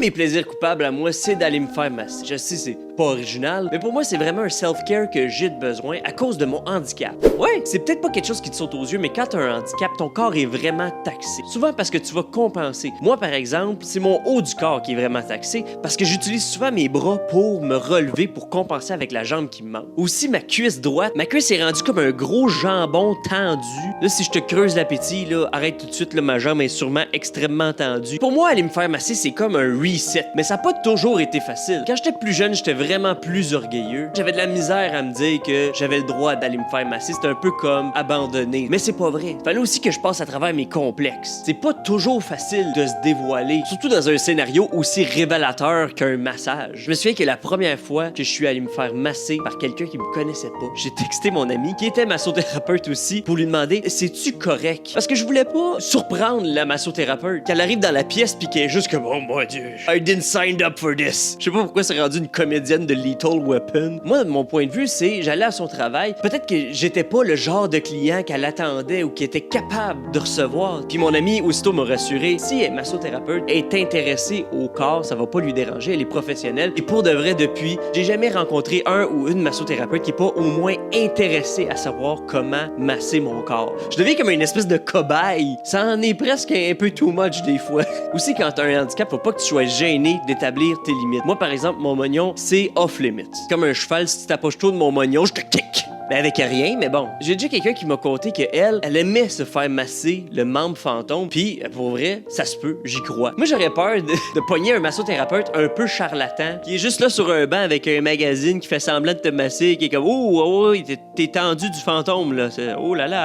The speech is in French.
de mes plaisirs coupables à moi, c'est d'aller me faire masser. Je sais, c'est pas original, mais pour moi, c'est vraiment un self-care que j'ai de besoin à cause de mon handicap. Ouais, c'est peut-être pas quelque chose qui te saute aux yeux, mais quand t'as un handicap, ton corps est vraiment taxé. Souvent parce que tu vas compenser. Moi, par exemple, c'est mon haut du corps qui est vraiment taxé parce que j'utilise souvent mes bras pour me relever, pour compenser avec la jambe qui me manque. Aussi, ma cuisse droite, ma cuisse est rendue comme un gros jambon tendu. Là, si je te creuse l'appétit, là, arrête tout de suite, là, ma jambe est sûrement extrêmement tendue. Pour moi, aller me faire masser, c'est comme un reset, mais ça n'a pas toujours été facile. Quand j'étais plus jeune, j'étais vraiment plus orgueilleux. J'avais de la misère à me dire que j'avais le droit d'aller me faire masser. C'était un peu comme abandonner. Mais c'est pas vrai. Fallait aussi que je passe à travers mes complexes. C'est pas toujours facile de se dévoiler, surtout dans un scénario aussi révélateur qu'un massage. Je me souviens que la première fois que je suis allé me faire masser par quelqu'un qui me connaissait pas, j'ai texté mon ami, qui était massothérapeute aussi, pour lui demander « C'est-tu correct? » Parce que je voulais pas surprendre la massothérapeute, qu'elle arrive dans la pièce pis qu'elle est juste comme « Oh mon Dieu, I didn't sign up for this. » Je sais pas pourquoi c'est rendu une comédienne de Lethal Weapon. Moi, de mon point de vue, c'est j'allais à son travail, peut-être que j'étais pas le genre de client qu'elle attendait ou qui était capable de recevoir. Puis mon ami aussitôt m'a rassuré, si elle est massothérapeute, est intéressée au corps, ça va pas lui déranger, elle est professionnelle. Et pour de vrai, depuis, j'ai jamais rencontré un ou une massothérapeute qui est pas au moins intéressé à savoir comment masser mon corps. Je deviens comme une espèce de cobaye. Ça en est presque un peu too much des fois. Aussi, quand t'as un handicap, faut pas que tu sois gêné d'établir tes limites. Moi, par exemple, mon mognon, c'est off-limits. Comme un cheval, si tu t'approches trop de mon mognon, je te kick. Ben avec rien, mais bon. J'ai déjà quelqu'un qui m'a conté qu'elle aimait se faire masser le membre fantôme, puis pour vrai, ça se peut, j'y crois. Moi, j'aurais peur de pogner un massothérapeute un peu charlatan, qui est juste là sur un banc avec un magazine qui fait semblant de te masser, qui est comme « Oh, oh, oh, t'es tendu du fantôme, là. Oh là là. »